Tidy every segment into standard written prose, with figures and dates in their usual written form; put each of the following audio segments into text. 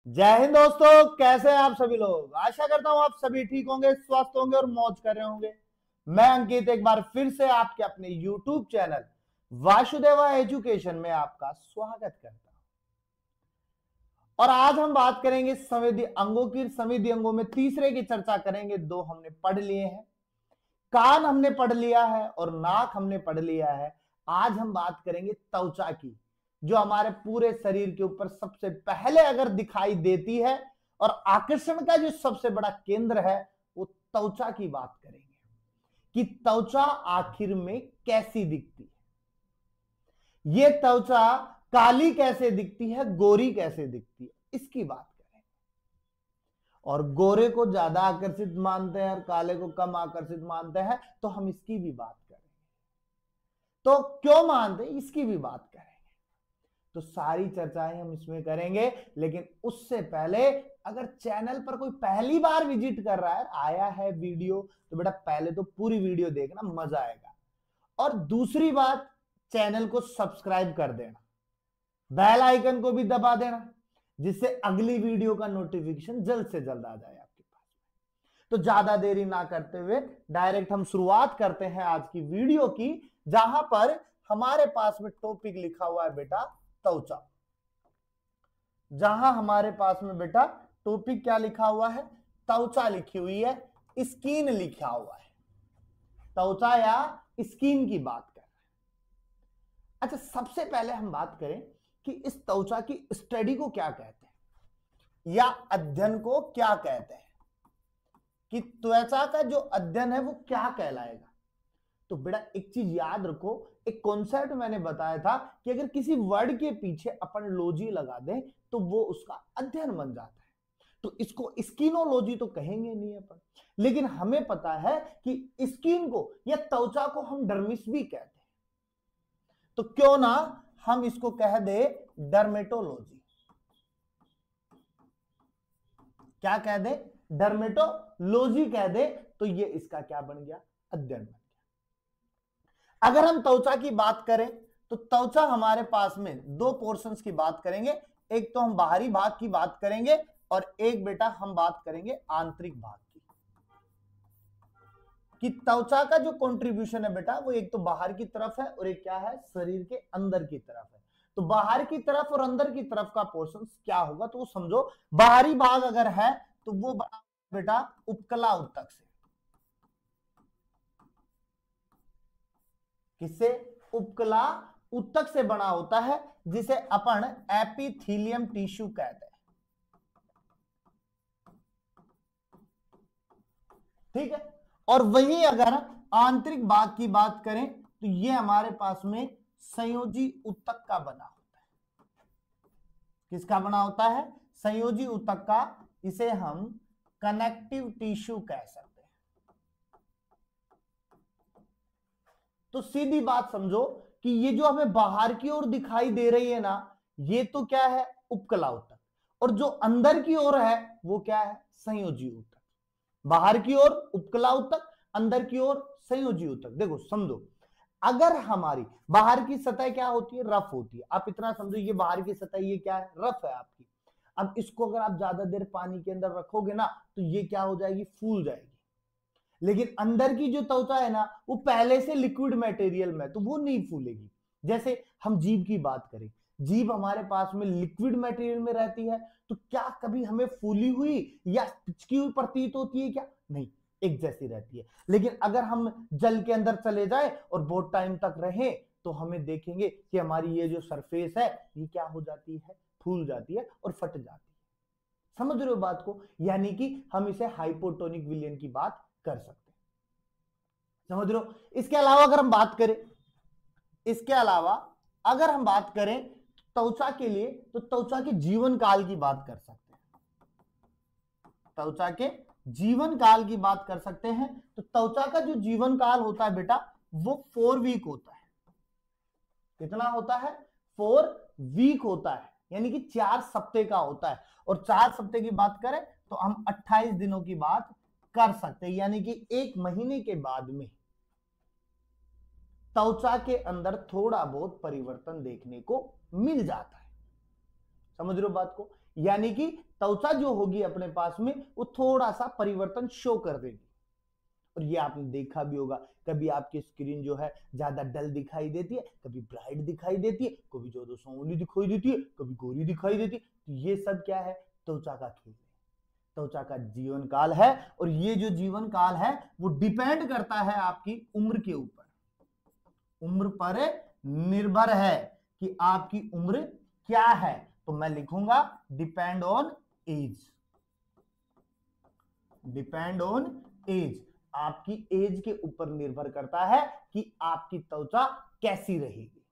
जय हिंद दोस्तों, कैसे हैं आप सभी लोग। आशा करता हूं आप सभी ठीक होंगे, स्वस्थ होंगे और मौज कर रहे होंगे। मैं अंकित एक बार फिर से आपके अपने YouTube चैनल वासुदेवा एजुकेशन में आपका स्वागत करता हूं। और आज हम बात करेंगे संवेदी अंगों की। संवेदी अंगों में तीसरे की चर्चा करेंगे। दो हमने पढ़ लिए हैं, कान हमने पढ़ लिया है और नाक हमने पढ़ लिया है। आज हम बात करेंगे त्वचा की, जो हमारे पूरे शरीर के ऊपर सबसे पहले अगर दिखाई देती है और आकर्षण का जो सबसे बड़ा केंद्र है वो त्वचा की बात करेंगे कि त्वचा आखिर में कैसी दिखती है। ये त्वचा काली कैसे दिखती है, गोरी कैसे दिखती है, इसकी बात करेंगे। और गोरे को ज्यादा आकर्षित मानते हैं और काले को कम आकर्षित मानते हैं, तो हम इसकी भी बात करेंगे। तो क्यों मानते हैं इसकी भी बात करेंगे। तो सारी चर्चाएं हम इसमें करेंगे, लेकिन उससे पहले अगर चैनल पर कोई पहली बार विजिट कर रहा है, आया है वीडियो, तो बेटा पहले तो पूरी वीडियो देखना, मजा आएगा। और दूसरी बात, चैनल को सब्सक्राइब कर देना, बेल आइकन को भी दबा देना, जिससे अगली वीडियो का नोटिफिकेशन जल्द से जल्द आ जाए आपके पास। तो ज्यादा देरी ना करते हुए डायरेक्ट हम शुरुआत करते हैं आज की वीडियो की, जहां पर हमारे पास में टॉपिक लिखा हुआ है बेटा त्वचा। जहां हमारे पास में बेटा टॉपिक क्या लिखा हुआ है, त्वचा लिखी हुई है, स्किन लिखा हुआ है। त्वचा या स्किन की बात कर रहे हैं। अच्छा, सबसे पहले हम बात करें कि इस त्वचा की स्टडी को क्या कहते हैं या अध्ययन को क्या कहते हैं, कि त्वचा का जो अध्ययन है वो क्या कहलाएगा। तो बेटा एक चीज याद रखो, एक कॉन्सेप्ट मैंने बताया था कि अगर किसी वर्ड के पीछे अपन लॉजी लगा दें तो वो उसका अध्ययन बन जाता है। तो इसको स्किनोलॉजी तो कहेंगे नहीं अपन, लेकिन हमें पता है कि स्किन को या त्वचा को हम डर्मिस भी कहते हैं। तो क्यों ना हम इसको कह दे डर्मेटोलॉजी। क्या कह दे, डर्मेटोलॉजी कह दे, तो ये इसका क्या बन गया, अध्ययन बन गया। अगर हम त्वचा की बात करें तो त्वचा हमारे पास में दो पोर्शंस की बात करेंगे। एक तो हम बाहरी भाग की बात करेंगे और एक बेटा हम बात करेंगे आंतरिक भाग की। कि त्वचा का जो कंट्रीब्यूशन है बेटा वो एक तो बाहर की तरफ है और एक क्या है, शरीर के अंदर की तरफ है। तो बाहर की तरफ और अंदर की तरफ का पोर्शन क्या होगा, तो वो समझो बाहरी भाग अगर है तो वो बना बेटा उपकला उत्तक से। किससे, उपकला उत्तक से बना होता है, जिसे अपन एपिथेलियम टिश्यू कहते हैं। ठीक है। और वही अगर आंतरिक भाग की बात करें तो ये हमारे पास में संयोजी उत्तक का बना होता है। किसका बना होता है, संयोजी उत्तक का। इसे हम कनेक्टिव टिश्यू कह सकते हैं। तो सीधी बात समझो कि ये जो हमें बाहर की ओर दिखाई दे रही है ना, ये तो क्या है, उपकला उत्तक, और जो अंदर की ओर है वो क्या है, संयोजी उत्तक। बाहर की ओर उपकला उत्तक, अंदर की ओर संयोजी उत्तक। देखो समझो, अगर हमारी बाहर की सतह क्या होती है, रफ होती है। आप इतना समझो, ये बाहर की सतह ये क्या है, रफ है आपकी। अब इसको अगर आप ज्यादा देर पानी के अंदर रखोगे ना तो ये क्या हो जाएगी, फूल जाएगी। लेकिन अंदर की जो त्वचा है ना वो पहले से लिक्विड मटेरियल में, तो वो नहीं फूलेगी। जैसे हम जीभ की बात करें, जीभ हमारे पास में लिक्विड मटेरियल में रहती है, तो क्या कभी हमें फूली हुई या पिचकी हुई प्रतीत होती है क्या, नहीं, एक जैसी रहती है। लेकिन अगर हम जल के अंदर चले जाए और बहुत टाइम तक रहे तो हमें देखेंगे कि हमारी ये जो सरफेस है ये क्या हो जाती है, फूल जाती है और फट जाती है। समझ रहे हो बात को, यानी कि हम इसे हाइपोटोनिक विलयन की बात कर सकते हैं। समझ रहे हो। इसके अलावा अगर हम बात करें, इसके अलावा अगर हम बात करें त्वचा के लिए, तो त्वचा के जीवन काल की बात कर सकते हैं। त्वचा के जीवन काल की बात कर सकते हैं। तो त्वचा का जो जीवन काल होता है बेटा वो 4 वीक होता है। कितना होता है, 4 वीक होता है, यानी कि 4 सप्ताह का होता है। और 4 सप्ताह की बात करें तो हम 28 दिनों की बात कर सकते हैं, यानी कि 1 महीने के बाद में त्वचा के अंदर थोड़ा बहुत परिवर्तन देखने को मिल जाता है। समझ रहे हो बात को, यानी कि त्वचा जो होगी अपने पास में वो थोड़ा सा परिवर्तन शो कर देगी। और ये आपने देखा भी होगा, कभी आपकी स्क्रीन जो है ज्यादा डल दिखाई देती है, कभी ब्राइट दिखाई देती है, कभी ज्यादा सांवली दिखाई देती है, कभी गोरी दिखाई देती है। तो ये सब क्या है? त्वचा का खेल है, त्वचा का जीवन काल है। और ये जो जीवन काल है वो डिपेंड करता है आपकी उम्र के ऊपर, उम्र पर निर्भर है कि आपकी उम्र क्या है। तो मैं लिखूंगा depend on age, depend on age, आपकी एज के ऊपर निर्भर करता है कि आपकी त्वचा कैसी रहेगी।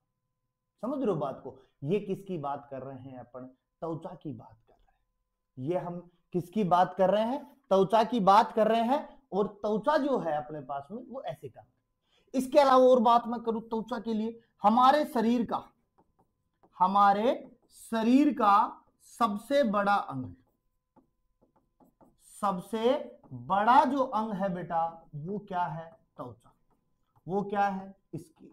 समझ रहे हो बात को? ये किसकी बात कर रहे हैं अपन? त्वचा की बात कर रहे हैं। ये हम किसकी बात कर रहे हैं? त्वचा की बात कर रहे हैं। और त्वचा जो है अपने पास में वो ऐसे काम। इसके अलावा और बात मैं करूं त्वचा के लिए, हमारे शरीर का सबसे बड़ा अंग, सबसे बड़ा जो अंग है बेटा वो क्या है? त्वचा। वो क्या है? इसकी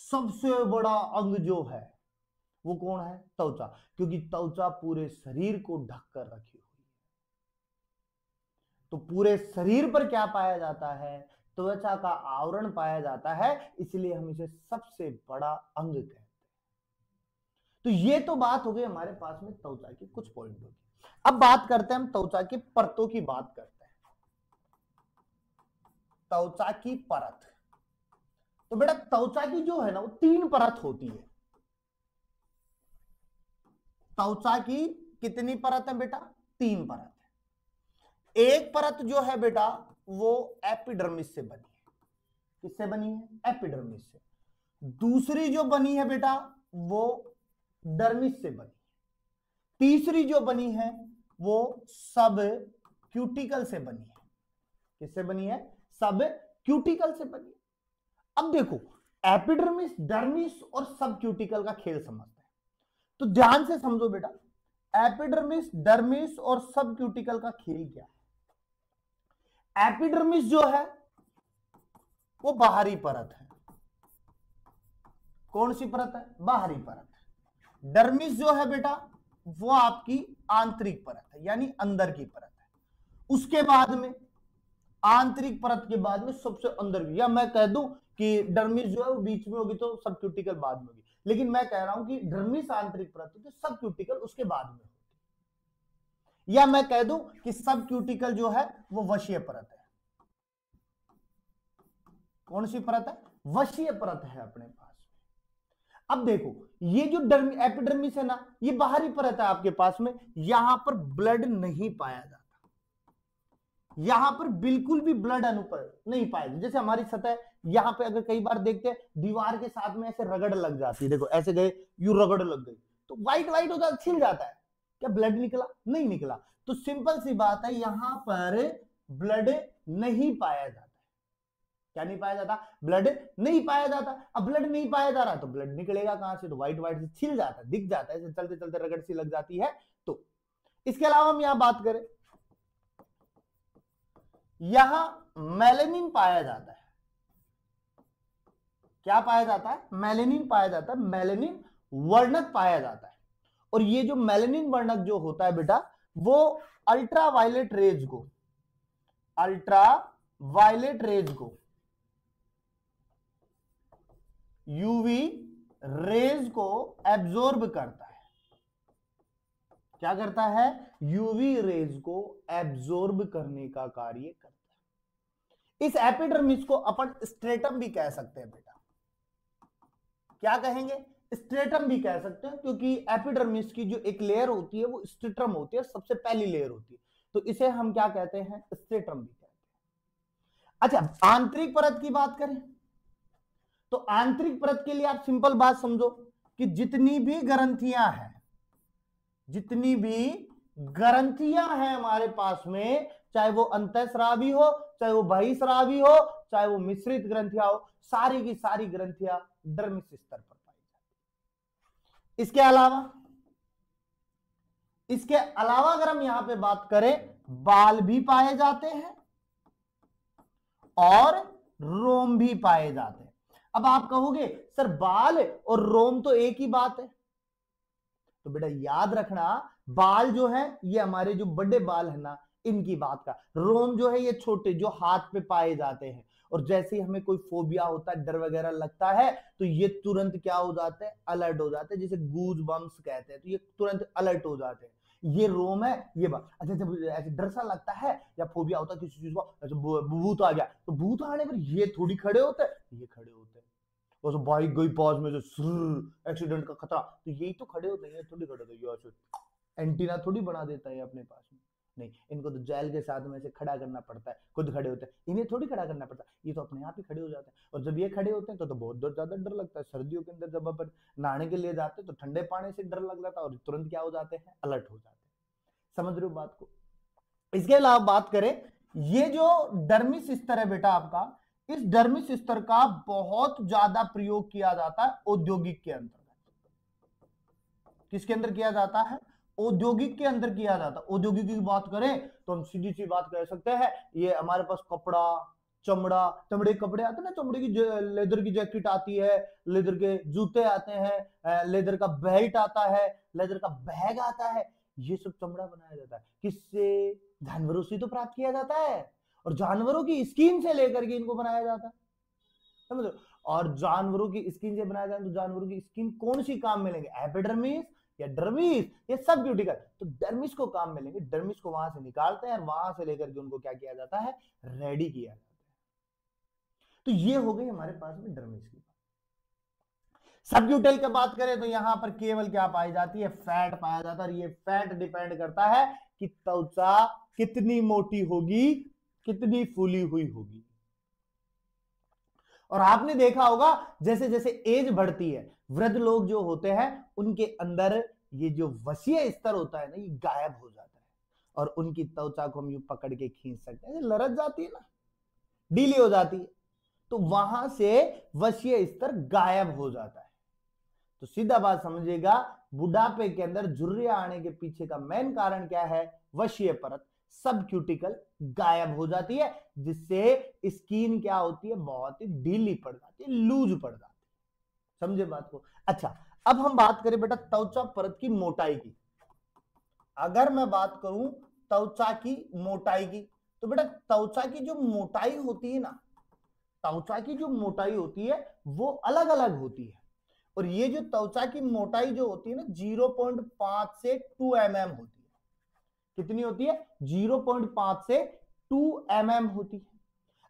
सबसे बड़ा अंग जो है वो कौन है? त्वचा। क्योंकि त्वचा पूरे शरीर को ढककर रखी हुई है। तो पूरे शरीर पर क्या पाया जाता है? त्वचा का आवरण पाया जाता है, इसलिए हम इसे सबसे बड़ा अंग कहते हैं। तो ये तो बात हो गई हमारे पास में त्वचा की कुछ पॉइंट होगी। अब बात करते हैं हम त्वचा की परतों की बात करते हैं। त्वचा की परत, तो बेटा त्वचा की जो है ना वो 3 परत होती है। त्वचा की कितनी परत है बेटा? 3 परत है। एक परत जो है बेटा वो एपिडर्मिस से बनी है। किससे बनी है? एपिडर्मिस से। दूसरी जो बनी है बेटा वो डर्मिस से बनी है। तीसरी जो बनी है वो सब क्यूटिकल से बनी है। किससे बनी है? सब क्यूटिकल से बनी है। अब देखो एपिडर्मिस, डर्मिस और सब क्यूटिकल का खेल समझते हैं, तो ध्यान से समझो बेटा। एपिडर्मिस, डर्मिस और सब क्यूटिकल का खेल क्या है? एपिडर्मिस जो है वो बाहरी परत है। कौन सी परत है? बाहरी परत है। डर्मिस जो है बेटा वो आपकी आंतरिक परत है, यानी अंदर की परत है। उसके बाद में आंतरिक परत के बाद में सबसे अंदर की, या मैं कह दूं कि डर्मिस जो है वो बीच में होगी तो सब क्यूटिकल बाद में होगी, लेकिन मैं कह रहा हूं कि डर्मिस आंतरिक परत है तो सब क्यूटिकल उसके बाद में होगी। या मैं कह दूं कि सब क्यूटिकल जो है वो वशीय परत है। कौन सी परत है? वशीय परत है अपने पास। अब देखो ये जो एपिडर्मिस है ना ये बाहरी परत है आपके पास में, यहां पर ब्लड नहीं पाया जाता, यहां पर बिल्कुल भी ब्लड अनुपर नहीं पाया जाता। जैसे हमारी सतह यहां पे अगर कई बार देखते हैं दीवार के साथ में ऐसे रगड़ लग जाती है, देखो ऐसे गए यू रगड़ लग गई तो व्हाइट व्हाइट हो जाता, छिल जाता है। क्या ब्लड निकला? नहीं निकला। तो सिंपल सी बात है यहां पर ब्लड नहीं पाया जाता। क्या नहीं पाया जाता? ब्लड नहीं पाया जाता। अब ब्लड नहीं पाया जा रहा तो ब्लड निकलेगा कहां से? तो व्हाइट व्हाइट से छिल जाता है, दिख जाता है, ऐसे चलते चलते रगड़ सी लग जाती है। तो इसके अलावा हम यहां बात करें, यहां मेलेनिन पाया जाता है। क्या पाया जाता है? मेलेनिन पाया जाता है, मेलेनिन वर्णक पाया जाता है। और ये जो मेलेनिन वर्णक जो होता है बेटा वो अल्ट्रावायलेट रेज को, अल्ट्रावायलेट रेज को, यूवी रेज को एब्जॉर्ब करता है। क्या करता है? यूवी रेज को एब्जॉर्ब करने का कार्य करता है। इस एपिडर्मिस को अपन स्ट्रेटम भी कह सकते हैं बेटा। क्या कहेंगे? स्ट्रेटम भी कह सकते हैं, क्योंकि एपिडर्मिस की जो एक लेयर होती है वो स्ट्रेटम होती है, सबसे पहली लेयर होती है, तो इसे हम क्या कहते हैं? स्ट्रेटम भी कहते हैं। अच्छा आंतरिक परत की बात करें तो आंतरिक परत के लिए आप सिंपल बात समझो कि जितनी भी ग्रंथियां हैं, जितनी भी ग्रंथियां हैं हमारे पास में, चाहे वो अंतःस्रावी हो, चाहे वो बहिःस्रावी हो, चाहे वो मिश्रित ग्रंथियां हो, सारी की सारी ग्रंथियां डर्मिस स्तर पर पाई जाती। इसके अलावा अगर हम यहां पे बात करें, बाल भी पाए जाते हैं और रोम भी पाए जाते हैं। अब आप कहोगे सर बाल और रोम तो एक ही बात है, तो बेटा याद रखना बाल जो है ये हमारे जो बड़े बाल है ना इनकी बात का, रोम जो है ये छोटे जो हाथ पे पाए जाते हैं। और जैसे ही हमें कोई फोबिया होता है, डर वगैरह लगता है, तो ये तुरंत क्या हो जाते हैं, अलर्ट हो जाते हैं, जिसे गूज बम्स कहते हैं, तो ये तुरंत अलर्ट हो जाते हैं। ये रोम है, ये बात। अच्छा, जब ऐसे डर सा लगता है या फोबिया होता है किसी चीज को, ऐसे भूत आ गया, तो भूत आने पर ये थोड़ी खड़े होते हैं, ये खड़े होते हैं। और तो बाइक गई पास में, जो एक्सीडेंट का खतरा, तो यही तो खड़े होते हैं, थोड़ी खड़े होते हैं। एंटीना थोड़ी बना देता है अपने पास में, नहीं, इनको तो जेल के साथ में से खड़ा करना पड़ता है, खुद खड़े होते हैं, इन्हें थोड़ी खड़ा करना पड़ता है, ये तो अपने आप ही खड़े हो जाते हैं। और जब ये खड़े होते हैं तो बहुत ज्यादा डर लगता है। सर्दियों के अंदर जब अपन नहाने के लिए जाते हैं तो ठंडे पानी से डर लग जाता है, और तुरंत क्या हो जाते हैं, अलर्ट हो जाते हैं। समझ रहे हो बात को? इसके अलावा बात करें, ये जो डर्मिस स्तर है बेटा आपका, इस डर्मिस स्तर का बहुत ज्यादा प्रयोग किया जाता है औद्योगिक के अंतर्गत। किसके अंदर किया जाता है? औद्योगिक के अंदर किया जाता है। औद्योगिक की बात करें तो हम सीधी सी बात कह सकते हैं, ये हमारे पास कपड़ा, चमड़े के कपड़े आते हैं ना, चमड़े की लेदर की जैकेट आती है, लेदर के जूते आते हैं, लेदर का बेल्ट आता है, लेदर का बैग आता है, ये सब चमड़ा बनाया जाता है। किससे? जानवरों से तो प्राप्त किया जाता है, और जानवरों की स्किन से लेकर के इनको बनाया जाता है, समझो। और जानवरों की स्किन से बनाया जाए तो जानवरों की स्किन कौन सी काम में लेंगे? एपिडर्मिस या डर्मिस, ये सब क्यूटिकल। तो डर्मिस को काम में लेंगे, डर्मिस को वहां से निकालते हैं, और वहां से लेकर के उनको क्या किया जाता है, रेडी किया जाता है। तो ये हो गई हमारे पास में डर्मिस की बात। सबक्यूटेल की बात करें तो यहां पर केवल क्या पाई जाती है, फैट पाया जाता है। और ये फैट डिपेंड करता है कि त्वचा कितनी मोटी होगी, कितनी फूली हुई होगी। और आपने देखा होगा जैसे जैसे एज बढ़ती है, वृद्ध लोग जो होते हैं उनके अंदर ये जो वसीय स्तर होता है ना, ये गायब हो जाता है, और उनकी त्वचा को हम यूं पकड़ के खींच सकते हैं, लरच जाती है ना, ढीली हो जाती है, तो वहां से वसीय स्तर गायब हो जाता है। तो सीधा बात समझिएगा, बुढ़ापे के अंदर झुर्रियां आने के पीछे का मेन कारण क्या है? वसीय परत, सब क्यूटिकल गायब हो जाती है, जिससे स्किन क्या होती है, बहुत ही ढीली पड़ जाती है, लूज पड़ जाती है। समझे बात को? अच्छा, अब हम बात करें बेटा त्वचा परत की मोटाई की। अगर मैं बात करूं त्वचा की मोटाई की, तो बेटा त्वचा की जो मोटाई होती है ना, त्वचा की जो मोटाई होती है वो अलग अलग होती है। और ये जो त्वचा की मोटाई जो होती है ना, 0.5 से 2 mm होती है। कितनी होती है? 0.5 से 2 mm होती है।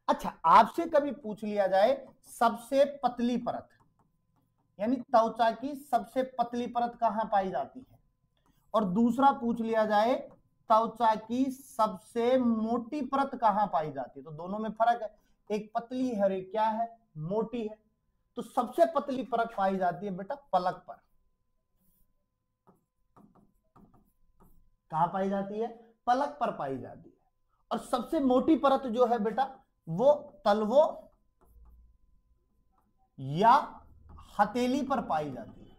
अच्छा, आपसे कभी पूछ लिया जाए सबसे पतली परत, यानी त्वचा की सबसे पतली परत कहां पाई जाती है, और दूसरा पूछ लिया जाए त्वचा की सबसे मोटी परत कहां पाई जाती है, तो दोनों में फर्क है, एक पतली है और एक क्या है, मोटी है। तो सबसे पतली परत पाई जाती है बेटा पलक पर। कहां पाई जाती है? पलक पर पाई जाती है। और सबसे मोटी परत जो है बेटा वो तलवों या हथेली पर पाई जाती है।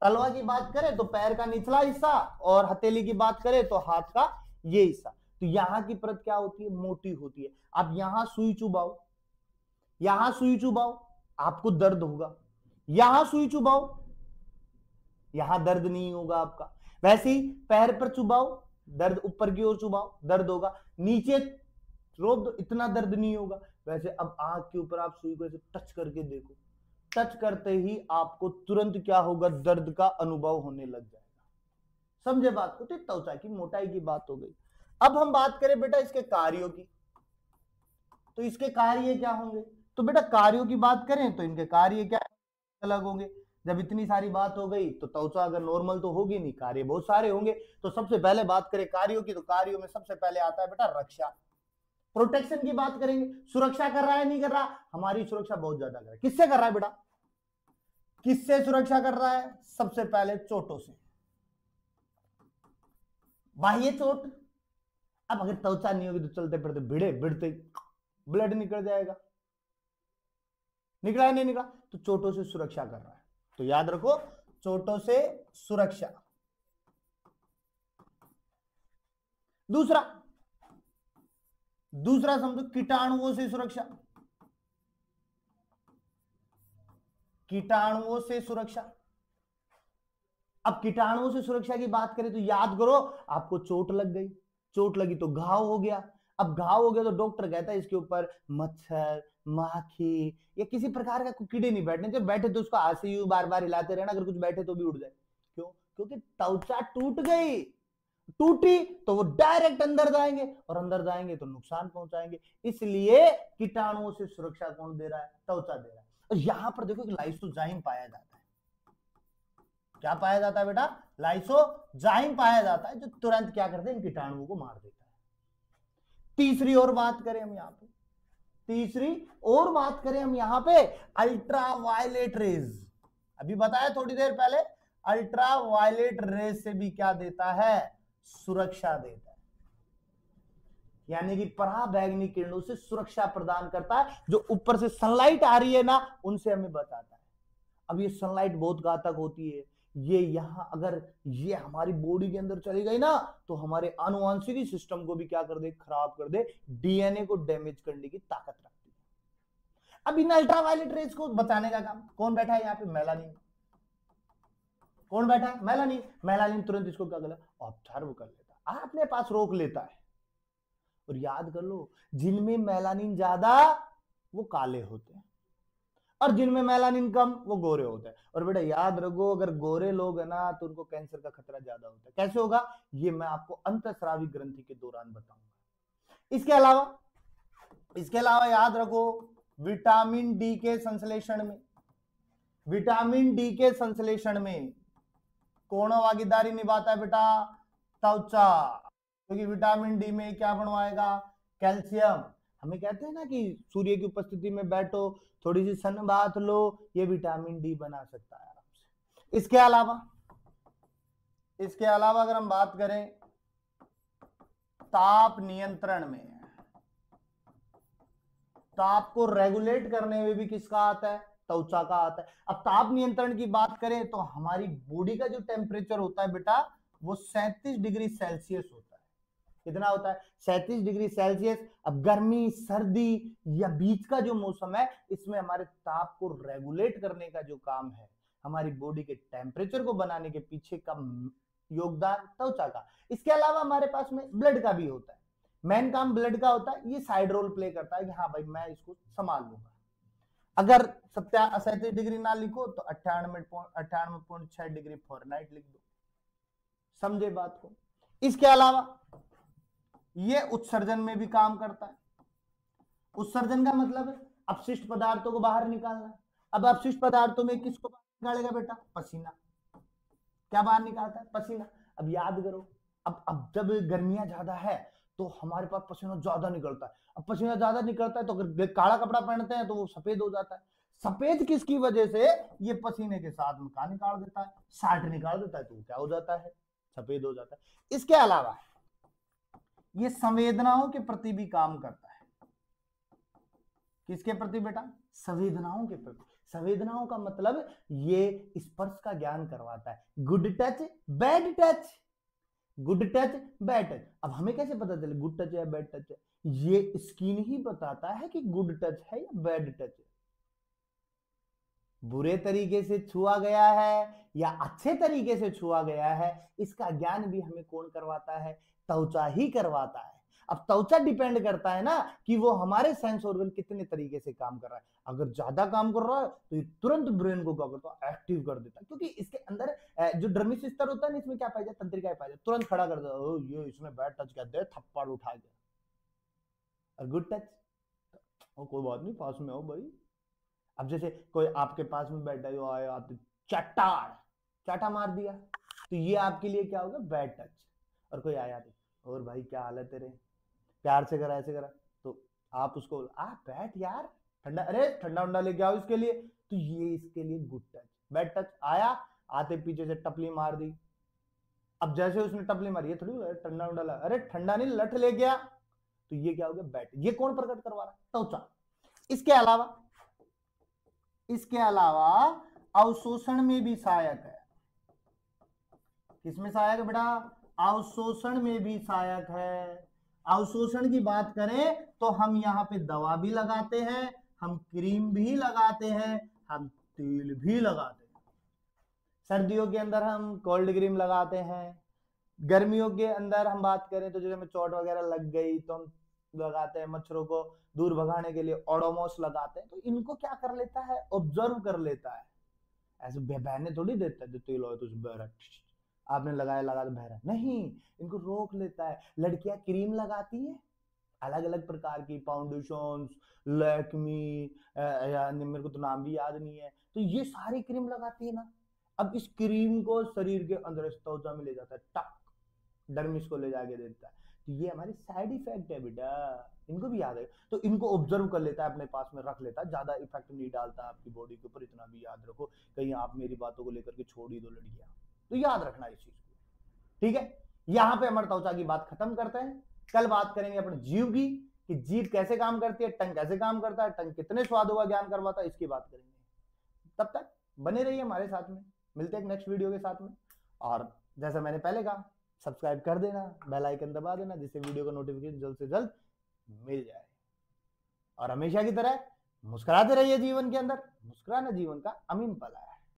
तलवा की बात करें तो पैर का निचला हिस्सा, और हथेली की बात करें तो हाथ का ये हिस्सा। तो यहां की परत क्या होती है? मोटी होती है। अब यहां सुई चुबाओ, यहां सुई चुबाओ, आपको दर्द होगा, यहां सुई चुबाओ, यहां दर्द नहीं होगा आपका। वैसे ही पैर पर चुबाओ, दर्द, ऊपर की ओर चुबाओ, दर्द होगा, नीचे रोक दो, इतना दर्द नहीं होगा। वैसे अब आंख के ऊपर आप सुई को ऐसे टच करके देखो, टच करते ही आपको तुरंत क्या होगा, दर्द का अनुभव होने लग जाएगा। समझे बात को? तो त्वचा की मोटाई की बात हो गई। अब हम बात करें बेटा इसके कार्यों की, तो इसके कार्य क्या होंगे? तो बेटा कार्यों की बात करें तो इनके कार्य क्या अलग होंगे। जब इतनी सारी बात हो गई तो त्वचा अगर नॉर्मल तो होगी नहीं, कार्य बहुत सारे होंगे। तो सबसे पहले बात करें कार्यों की, तो कार्यों में सबसे पहले आता है बेटा रक्षा, प्रोटेक्शन की बात करेंगे। सुरक्षा कर रहा है, नहीं कर रहा? हमारी सुरक्षा बहुत ज्यादा कर रहा है। किससे कर रहा है बेटा? किससे सुरक्षा कर रहा है? सबसे पहले चोटों से, बाह्य चोट। अब अगर त्वचा नहीं होगी तो चलते फिरते भिड़े भिड़ते ब्लड निकल जाएगा, निकला है नहीं निकला? तो चोटों से सुरक्षा कर रहा है। तो याद रखो, चोटों से सुरक्षा। दूसरा समझो, कीटाणुओं से सुरक्षा, कीटाणुओं से सुरक्षा। अब कीटाणुओं से सुरक्षा की बात करें तो याद करो, आपको चोट लग गई, चोट लगी तो घाव हो गया। अब घाव हो गया तो डॉक्टर कहता है इसके ऊपर मच्छर, माखी या किसी प्रकार का कीड़े नहीं बैठने चाहिए। बैठे तो उसको आईसीयू बार बार हिलाते रहना, अगर कुछ बैठे तो भी उड़ जाए। क्यों? क्योंकि त्वचा टूट गई, टूटी तो वो डायरेक्ट अंदर जाएंगे और अंदर जाएंगे तो नुकसान पहुंचाएंगे। इसलिए कीटाणुओं से सुरक्षा कौन दे रहा है? त्वचा दे रहा है। और यहां पर देखो लाइसोजाइम पाया जाता है। क्या पाया जाता है बेटा? लाइसोजाइम पाया जाता है, जो तुरंत क्या करते हैं? इन कीटाणुओं को मार देता है। तीसरी और बात करें हम यहां पे, अल्ट्रावायलेट रेज। अभी बताया थोड़ी देर पहले, अल्ट्रावायलेट रेज से भी क्या देता है? सुरक्षा देता है। यानी कि पराबैंगनी किरणों से सुरक्षा प्रदान करता है। जो ऊपर से सनलाइट आ रही है ना, उनसे हमें बचाता है। अब ये सनलाइट बहुत घातक होती है। ये यहां अगर ये हमारी बॉडी के अंदर चली गई ना, तो हमारे आनुवंशिक सिस्टम को भी क्या कर दे? खराब कर दे। डीएनए को डैमेज करने की ताकत रखती है। अब इन अल्ट्रावायलेट रेज को बचाने का काम कौन बैठा है यहाँ पे? मेलानिन। कौन बैठा है? मेलानिन। मेलानिन तुरंत इसको क्या कर? ऑब्जर्व कर लेता है, अपने पास रोक लेता है। और याद कर लो, जिनमें मेलानिन ज्यादा वो काले होते हैं, और जिनमें मेलानिन कम वो गोरे होते हैं। और बेटा याद रखो, अगर गोरे लोग है ना तो उनको कैंसर का खतरा ज्यादा होता है। कैसे होगा? ये मैं आपको अंतःस्रावी ग्रंथि के दौरान बताऊंगा। इसके अलावा याद रखो, विटामिन डी के संश्लेषण में कौन भागीदारी निभाता है बेटा? त्वचा। क्योंकि विटामिन डी में क्या बनवाएगा? कैल्शियम। हमें कहते हैं ना कि सूर्य की उपस्थिति में बैठो, थोड़ी सी सन बात लो, ये विटामिन डी बना सकता है आराम से। इसके अलावा अगर हम बात करें ताप नियंत्रण में, ताप को रेगुलेट करने में भी किसका आता है? त्वचा का आता है। अब ताप नियंत्रण की बात करें तो हमारी बॉडी का जो टेम्परेचर होता है बेटा, वो 37 डिग्री सेल्सियस होता है। कितना होता है? 37 डिग्री सेल्सियस। अब गर्मी, सर्दी या बीच का जो मौसम है, इसमें हमारे ताप को रेगुलेट करने का जो काम है, हमारी बॉडी के टेम्परेचर को बनाने के पीछे का योगदान त्वचा का। इसके अलावा हमारे पास में ब्लड का भी होता है। मेन काम ब्लड का होता है, ये साइड रोल प्ले करता है कि हाँ भाई मैं इसको संभाल लूंगा। अगर 37 डिग्री ना लिखो तो 98.6 डिग्री फ़ारेनहाइट लिख दो। समझे बात को? इसके अलावा ये उत्सर्जन में भी काम करता है। उत्सर्जन का मतलब है अपशिष्ट पदार्थों को बाहर निकालना। अब अपशिष्ट पदार्थों में किसको बाहर निकालेगा बेटा? पसीना। क्या बाहर निकालता है? पसीना। अब याद करो, अब जब गर्मियां ज्यादा है तो हमारे पास पसीना ज्यादा निकलता है। अब पसीना ज्यादा निकलता है तो अगर काला कपड़ा पहनते हैं तो वो सफेद हो जाता है। सफेद किसकी वजह से? ये पसीने के साथ में क्या निकाल देता है? साल्ट निकाल देता है, तो क्या हो जाता है? सफेद हो जाता है। इसके अलावा ये संवेदनाओं के प्रति भी काम करता है। किसके प्रति बेटा? संवेदनाओं के प्रति। संवेदनाओं का मतलब ये स्पर्श का ज्ञान करवाता है। Good touch, bad touch, good touch, bad touch. अब हमें कैसे पता चले गुड टच है बैड टच है? ये स्किन ही बताता है कि गुड टच है या बैड टच है। बुरे तरीके से छुआ गया है या अच्छे तरीके से छुआ गया है, इसका ज्ञान भी हमें कौन करवाता है? त्वचा ही करवाता है। अब त्वचा डिपेंड करता है ना कि वो हमारे सेंस ऑर्गन कितने तरीके से काम कर रहा है। अगर ज्यादा काम कर रहा है तो ये तुरंत ब्रेन को क्या करता है? एक्टिव कर देता है। क्योंकि इसके अंदर जो ड्रमिस स्तर होता है ना, इसमें क्या पाया जाता है? तंत्रिकाएं पाया जाता है। तुरंत खड़ा कर देता है, ये इसने बैड टच कहते हैं, थप्पड़ उठा गया। और गुड टच, कोई बात नहीं, पास में आओ भाई। अब जैसे कोई आपके पास में बैठा है, आए आप चाटा मार दिया, तो ये आपके लिए क्या होगा? Bad touch. और कोई आया और भाई क्या हाल है तेरे, प्यार से करा, ऐसे करा, तो आप उसको बैठ यार, ठंडा, अरे ठंडा उंडा लेके आओ इसके लिए, तो ये इसके लिए गुड टच। बैड टच आया, आते पीछे से टपली मार दी। अब जैसे उसने टपली मारी, ये थोड़ी ठंडा उंडा ला, अरे ठंडा नहीं लठ ले गया, तो ये क्या हो गया? बैड। ये कौन प्रकट करवा रहा है? त्वचा। इसके अलावा अवशोषण में भी सहायक है। किसमें सहायक है बेटा? अवशोषण में भी सहायक है। अवशोषण की बात करें तो हम यहाँ पे दवा भी लगाते हैं, हम क्रीम भी लगाते हैं, हम तेल भी लगाते हैं। सर्दियों के अंदर हम कोल्ड क्रीम लगाते हैं, गर्मियों के अंदर हम बात करें तो जैसे हमें चोट वगैरह लग गई तो हम लगाते हैं, मच्छरों को दूर भगाने के लिए ओडोमॉस लगाते हैं। तो इनको क्या कर लेता है, ऑब्जर्व कर लेता है, ऐसे बहने थोड़ी देता है, जो तेल हो तो बह आपने लगाया लगा तो बह रहा नहीं, इनको रोक लेता है। लड़कियां क्रीम लगाती है अलग अलग प्रकार की, फाउंडेशन, लैक्मी, या मेरे को तो नाम भी याद नहीं है, तो ये सारी क्रीम लगाती है ना। अब इस क्रीम को शरीर के अंदर त्वचा में ले जाता है, टक डर्मिस को ले जाके देता है। तो ये हमारी साइड इफेक्ट है बेटा, इनको भी याद है। तो इनको ऑब्जर्व कर लेता है, अपने पास में रख लेता है, ज्यादा इफेक्ट नहीं डालता आपकी बॉडी के ऊपर, इतना भी याद रखो, कहीं आप मेरी बातों को लेकर के छोड़ ही दो लड़कियां, तो याद रखना इस चीज को, ठीक है। यहां पे अमर त्वचा की बात खत्म करते हैं। कल बात करेंगे अपने जीव की, कि जीभ कैसे काम करती है, टंग कैसे काम करता है, टंग कितने स्वादों का ज्ञान करवाता है, इसकी बात करेंगे। तब तक बने रहिए हमारे साथ में, मिलते हैं एक नेक्स्ट वीडियो के साथ में। और जैसा मैंने पहले कहा, सब्सक्राइब कर देना, बेल आइकन दबा देना, जिससे वीडियो का नोटिफिकेशन जल्द से जल्द मिल जाए। और हमेशा की तरह मुस्कुराते रहिए जीवन के अंदर, मुस्कुराना जीवन का अमीन पल है।